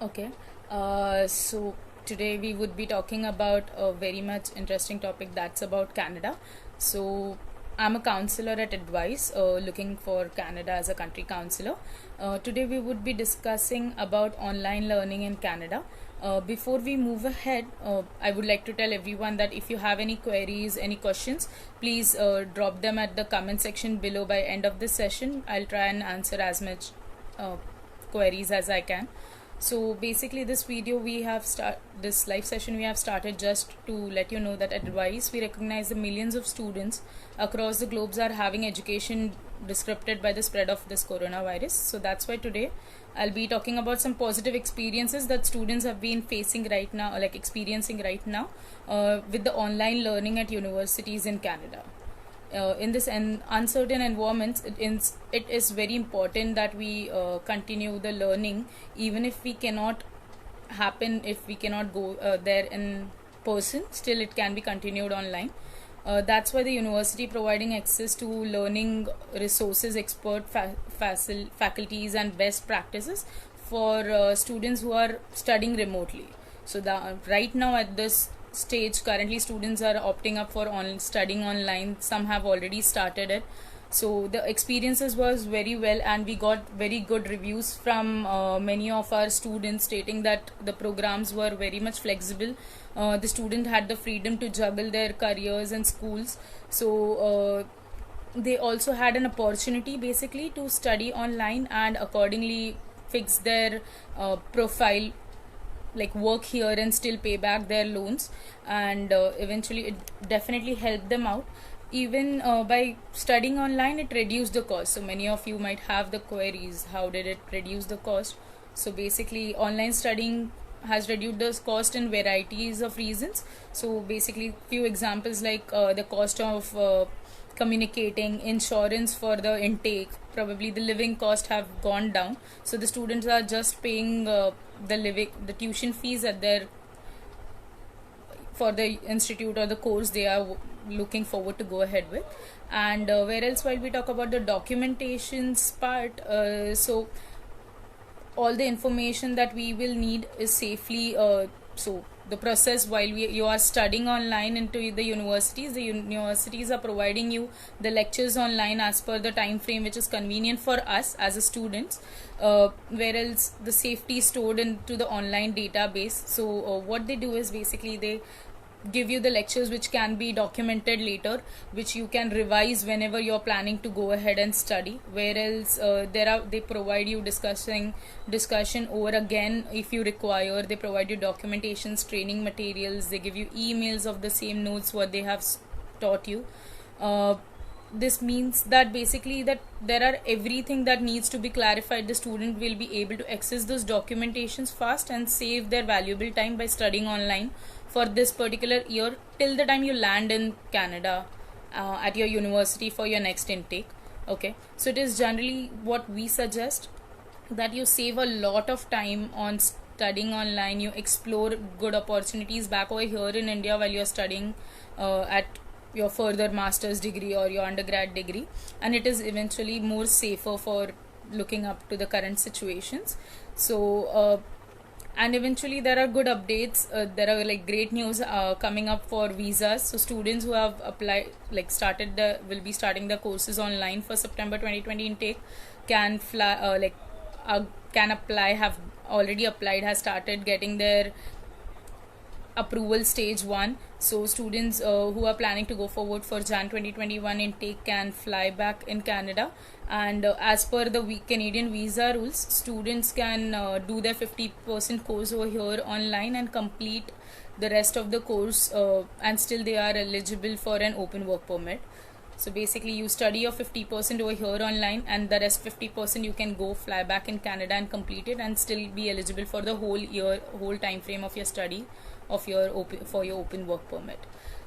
Okay, so today we would be talking about a very much interesting topic that's about Canada. So I'm a counselor at Advice, looking for Canada as a country counselor. Today we would be discussing about online learning in Canada. Before we move ahead, I would like to tell everyone that if you have any queries, any questions, please drop them at the comment section below. By end of this session, I'll try and answer as much uh, queries as I can. So basically this video we have this live session we have started just to let you know that at Advice we recognize the millions of students across the globes are having education disrupted by the spread of this coronavirus. So that's why today I'll be talking about some positive experiences that students have been facing right now, like experiencing right now, with the online learning at universities in Canada. In this uncertain environments, it is very important that we continue the learning, even if we cannot if we cannot go there in person. Still it can be continued online. That's why the university providing access to learning resources, faculties and best practices for students who are studying remotely. So right now at this stage, currently students are opting up for studying online. Some have already started it. So the experiences was very well, and we got very good reviews from many of our students stating that the programs were very much flexible. The student had the freedom to juggle their careers and schools. So they also had an opportunity basically to study online and accordingly fix their profile, like work here and still pay back their loans. And eventually it definitely helped them out. Even by studying online, it reduced the cost. So many of you might have the queries, how did it reduce the cost? So basically online studying has reduced the cost in varieties of reasons. So basically few examples, like the cost of communicating, insurance for the intake, probably the living cost have gone down. So the students are just paying the tuition fees at their for the institute or the course they are looking forward to go ahead with. And where else, while we talk about the documentations part, so all the information that we will need is safely so the process while you are studying online into the universities are providing you the lectures online as per the time frame which is convenient for us as a students, whereas the safety is stored into the online database. So what they do is basically they give you the lectures which can be documented later, which you can revise whenever you're planning to go ahead and study. Whereas they provide you discussion over again if you require. They provide you documentations, training materials, they give you emails of the same notes what they have taught you. This means that basically that there are everything that needs to be clarified, the student will be able to access those documentations fast and save their valuable time by studying online for this particular year till the time you land in Canada at your university for your next intake. Okay, so it is generally what we suggest, that you save a lot of time on studying online. You explore good opportunities back over here in India while you're studying at your further master's degree or your undergrad degree, and it is eventually more safer for looking up to the current situations. So and eventually there are good updates. There are like great news coming up for visas. So students who have applied, like started the will be starting the courses online for September 2020 intake can fly can apply, have already applied, has started getting their approval stage 1. So students who are planning to go forward for Jan 2021 intake can fly back in Canada. And as per the Canadian visa rules, students can do their 50% course over here online and complete the rest of the course, and still they are eligible for an open work permit. So basically you study your 50% over here online, and the rest 50% you can go fly back in Canada and complete it and still be eligible for the whole year, whole time frame of your study of your open work permit.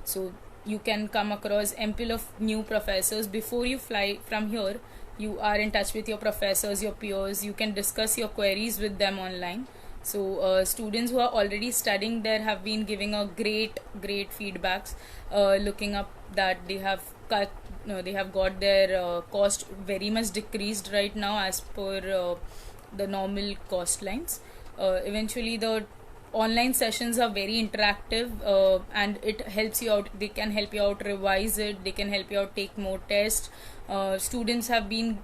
So you can come across ample of new professors before you fly from here. You are in touch with your professors, your peers, you can discuss your queries with them online. So students who are already studying there have been giving a great feedbacks, looking up that they have cut they have got their cost very much decreased right now as per the normal cost lines. Eventually the online sessions are very interactive, and it helps you out. They can help you out revise it, they can help you out take more tests. Students have been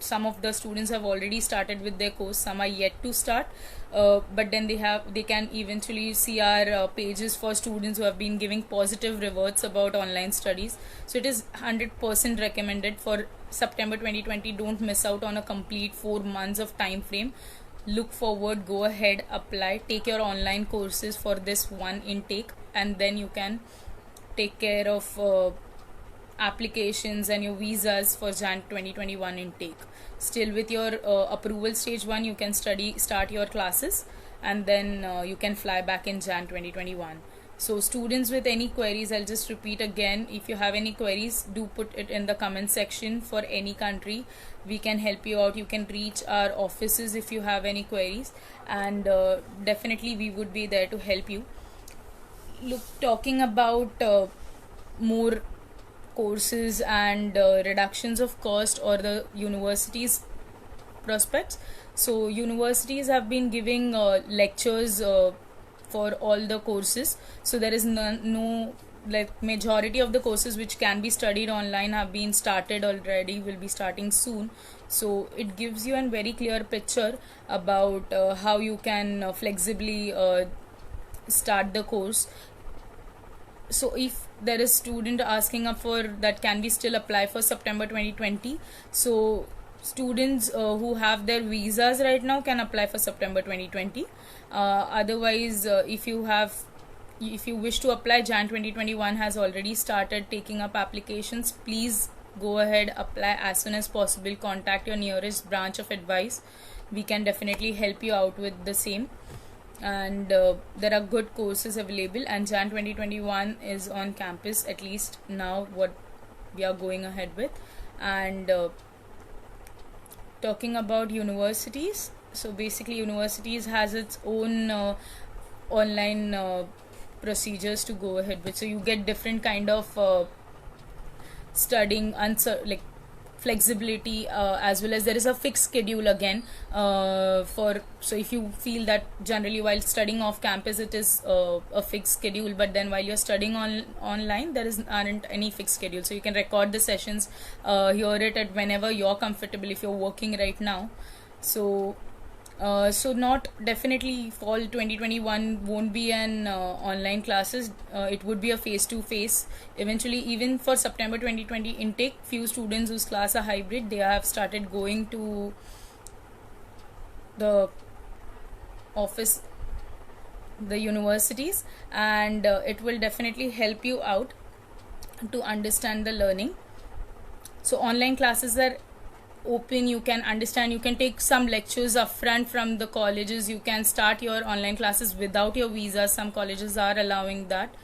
Some of the students have already started with their course, some are yet to start, but then they can eventually see our pages for students who have been giving positive rewards about online studies. So it is 100% recommended for September 2020. Don't miss out on a complete 4 months of time frame. Look forward, go ahead, apply, take your online courses for this one intake, and then you can take care of applications and your visas for Jan 2021 intake. Still with your approval stage 1, you can start your classes, and then you can fly back in Jan 2021. So students with any queries, I'll just repeat again, if you have any queries, do put it in the comment section for any country. We can help you out. You can reach our offices if you have any queries, and definitely we would be there to help you. Look, talking about more courses and reductions of cost or the universities prospects. So universities have been giving lectures for all the courses. So there is no like majority of the courses which can be studied online have been started already, will be starting soon. So it gives you a very clear picture about how you can flexibly start the course. So if there is student asking up for that, can we still apply for September 2020? So students who have their visas right now can apply for September 2020. Otherwise, if you wish to apply, Jan 2021 has already started taking up applications. Please go ahead, apply as soon as possible. Contact your nearest branch of advice. We can definitely help you out with the same. And there are good courses available, and Jan 2021 is on campus, at least now what we are going ahead with. And talking about universities, so basically universities has its own online procedures to go ahead with. So you get different kind of studying like flexibility, as well as there is a fixed schedule again so if you feel that generally while studying off campus it is a fixed schedule, but then while you're studying online there aren't any fixed schedule, so you can record the sessions, hear it at whenever you're comfortable if you're working right now. So not definitely fall 2021 won't be an online classes. It would be a face-to-face eventually. Even for September 2020 intake, few students whose class are hybrid, they have started going to the office, the universities, and it will definitely help you out to understand the learning. So online classes are open, you can understand, you can take some lectures upfront from the colleges, you can start your online classes without your visa. Some colleges are allowing that,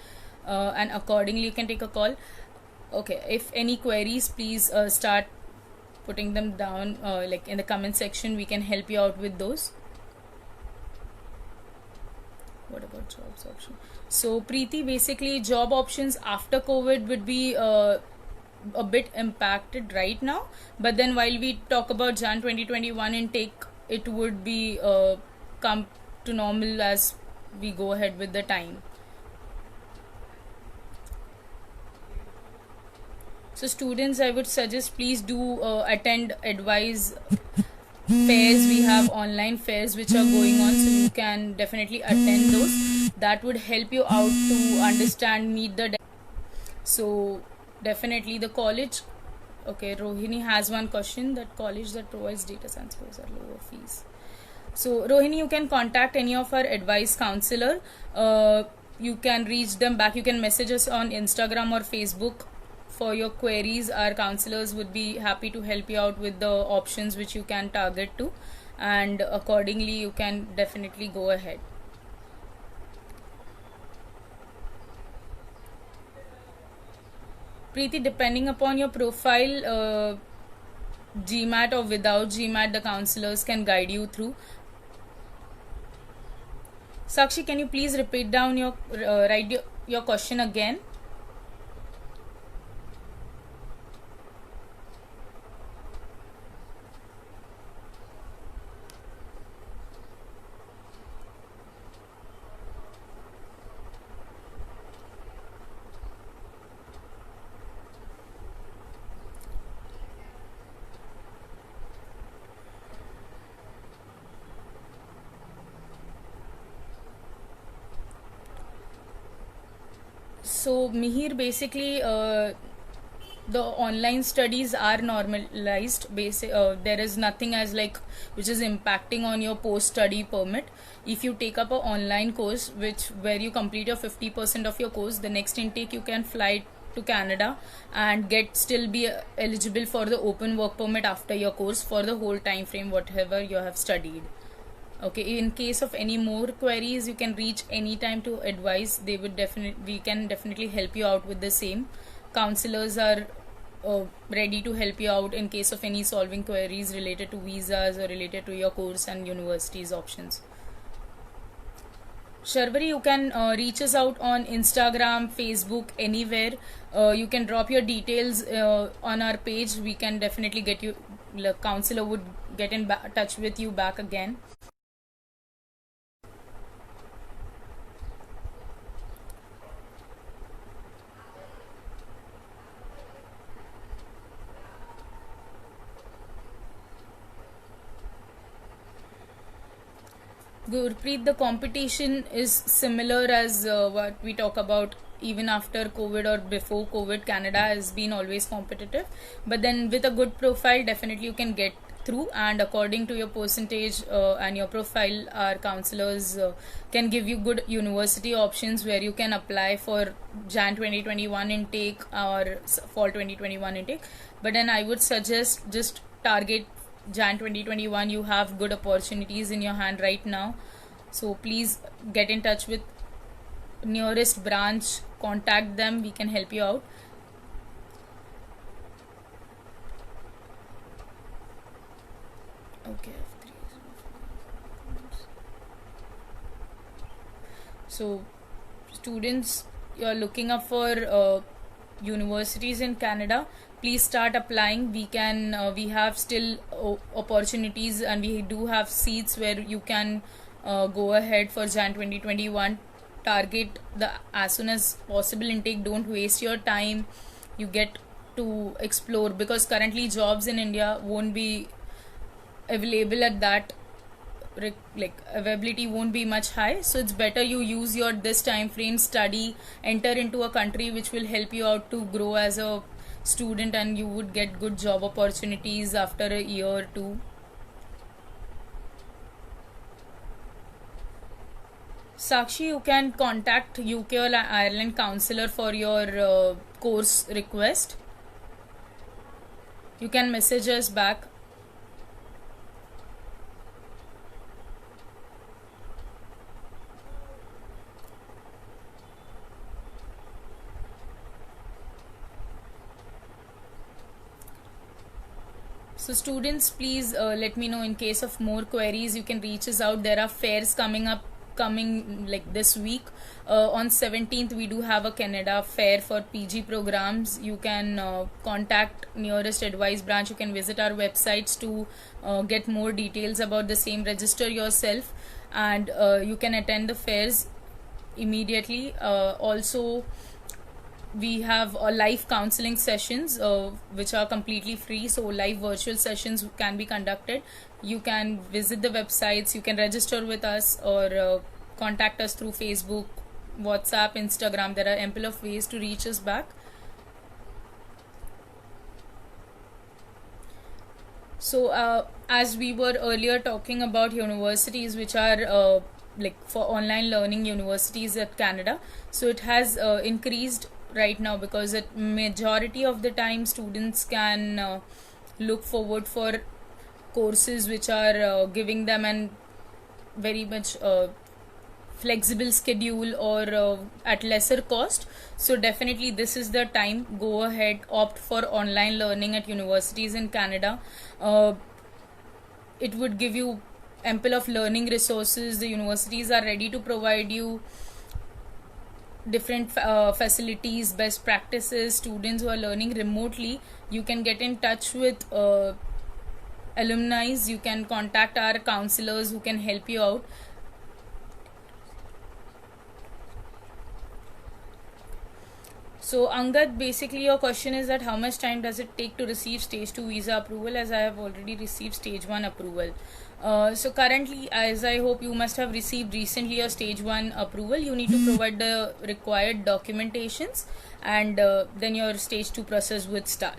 and accordingly you can take a call. Okay, if any queries, please start putting them down like in the comment section. We can help you out with those. What about jobs option? So Preeti, basically job options after COVID would be a bit impacted right now, but then while we talk about Jan 2021 intake, it would be come to normal as we go ahead with the time. So students, I would suggest please do attend advise fairs. We have online fairs which are going on, so you can definitely attend those. That would help you out to understand, meet the so definitely the college. Okay, Rohini has one question, that college that provides data science course are lower fees. So Rohini, you can contact any of our advice counselor. You can reach them back, you can message us on Instagram or Facebook for your queries. Our counselors would be happy to help you out with the options which you can target to, and accordingly you can definitely go ahead. Preeti, depending upon your profile, GMAT or without GMAT, the counselors can guide you through. Sakshi, can you please repeat down your write your question again? So Mihir, basically, the online studies are normalized. There is nothing as like which is impacting on your post study permit. If you take up a online course, which where you complete your 50% of your course, the next intake you can fly to Canada and get still be eligible for the open work permit after your course for the whole time frame whatever you have studied. Okay, in case of any more queries, you can reach anytime to advise. We can definitely help you out with the same. Counselors are ready to help you out in case of any solving queries related to visas or related to your course and universities options. Sharvari, you can reach us out on Instagram, Facebook, anywhere. You can drop your details on our page. We can definitely get you. The counselor would get in touch with you back again. Gurpreet, the competition is similar as what we talk about even after COVID or before COVID. Canada has been always competitive, but then with a good profile, definitely you can get through. And according to your percentage and your profile, our counselors can give you good university options where you can apply for Jan 2021 intake or fall 2021 intake. But then I would suggest just target Jan 2021. You have good opportunities in your hand right now, so please get in touch with nearest branch, contact them, we can help you out. Okay, so students, you're looking up for universities in Canada, please start applying. We have still opportunities, and we do have seats where you can go ahead for Jan 2021. Target the as soon as possible intake. Don't waste your time. You get to explore, because currently jobs in India won't be available at that, like availability won't be much high. So it's better you use your this time frame, study, enter into a country which will help you out to grow as a student, and you would get good job opportunities after a year or two. Sakshi, you can contact UK or Ireland counselor for your course request. You can message us back. So students, please let me know in case of more queries. You can reach us out. There are fairs coming like this week. On 17th we do have a Canada fair for PG programs. You can contact nearest advice branch. You can visit our websites to get more details about the same. Register yourself, and you can attend the fairs immediately. Also, we have live counseling sessions which are completely free, so live virtual sessions can be conducted. You can visit the websites, you can register with us, or contact us through Facebook, WhatsApp, Instagram. There are ample of ways to reach us back. So as we were earlier talking about universities which are like for online learning universities at Canada, so it has increased right now, because at majority of the time students can look forward for courses which are giving them an very much flexible schedule, or at lesser cost. So definitely this is the time. Go ahead, opt for online learning at universities in Canada. It would give you ample of learning resources. The universities are ready to provide you different facilities, best practices. Students who are learning remotely, you can get in touch with alumni. You can contact our counselors who can help you out. So Angad, basically your question is that how much time does it take to receive stage 2 visa approval, as I have already received stage 1 approval. So currently, as I hope you must have received recently your stage 1 approval, you need to provide the required documentations, and then your stage 2 process would start.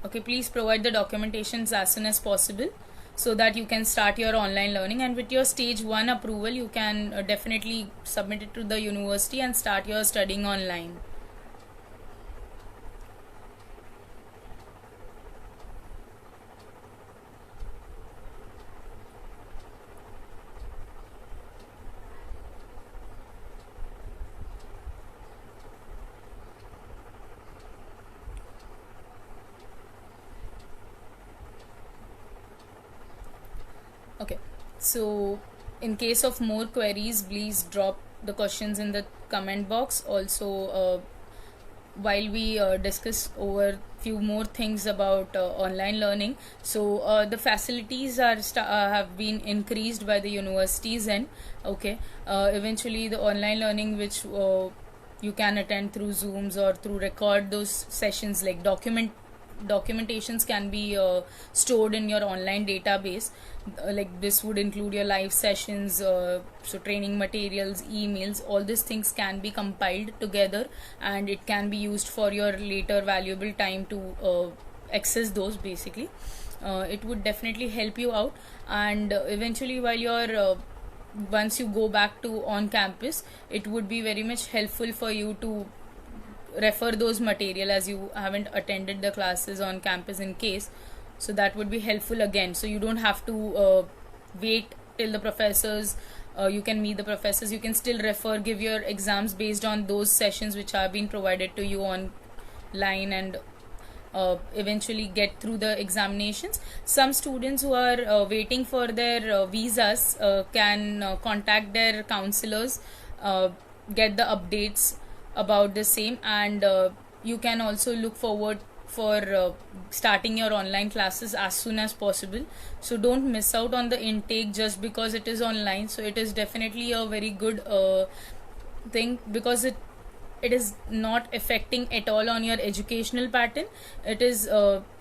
Okay, please provide the documentations as soon as possible so that you can start your online learning, and with your stage 1 approval you can definitely submit it to the university and start your studying online. Okay, so in case of more queries, please drop the questions in the comment box. Also, while we discuss over few more things about online learning, so the facilities have been increased by the universities, and okay, eventually the online learning which you can attend through Zooms or through record those sessions, like documentations can be stored in your online database. Like this would include your live sessions, so training materials, emails, all these things can be compiled together, and it can be used for your later valuable time to access those. Basically, it would definitely help you out, and eventually while you're once you go back to on campus, it would be very much helpful for you to refer those material, as you haven't attended the classes on campus in case. So that would be helpful again, so you don't have to wait till the professors, you can meet the professors, you can still refer, give your exams based on those sessions which have been provided to you online, and eventually get through the examinations. Some students who are waiting for their visas can contact their counselors, get the updates about the same, and you can also look forward for starting your online classes as soon as possible. So don't miss out on the intake just because it is online. So it is definitely a very good thing, because it is not affecting at all on your educational pattern. It is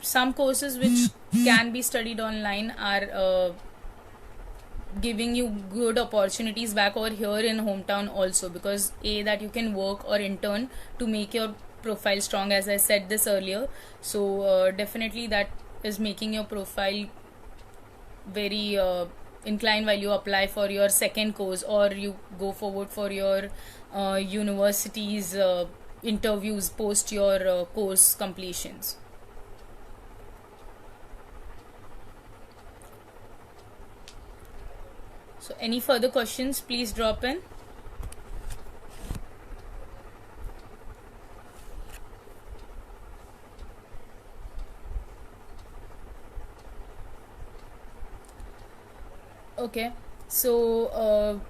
some courses which can be studied online are giving you good opportunities back over here in hometown also, because that you can work or intern to make your profile strong, as I said this earlier. So definitely that is making your profile very inclined while you apply for your second course, or you go forward for your university's interviews post your course completions. So any further questions, please drop in. Okay, so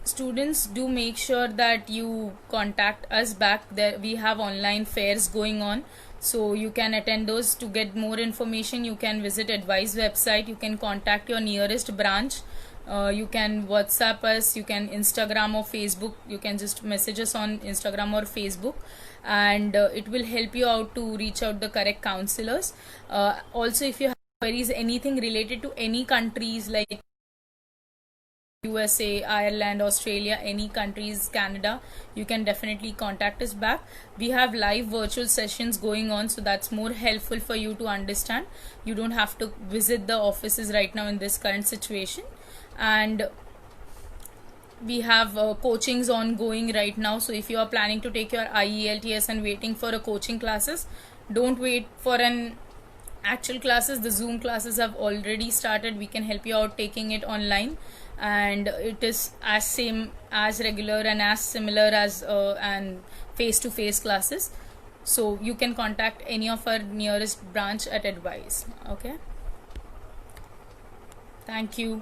students, do make sure that you contact us back. There we have online fairs going on, so you can attend those. To get more information, you can visit Advice website, you can contact your nearest branch, you can WhatsApp us, you can Instagram or Facebook, you can just message us on Instagram or Facebook, and it will help you out to reach out the correct counselors. Also, if you have queries anything related to any countries like USA, Ireland, Australia, any countries, Canada, you can definitely contact us back. We have live virtual sessions going on, so that's more helpful for you to understand. You don't have to visit the offices right now in this current situation. And we have coachings ongoing right now. So if you are planning to take your IELTS and waiting for a coaching classes, don't wait for an actual classes. The Zoom classes have already started. We can help you out taking it online, and it is as same as regular and as similar as and face-to-face classes. So you can contact any of our nearest branch at Advice. Okay, thank you.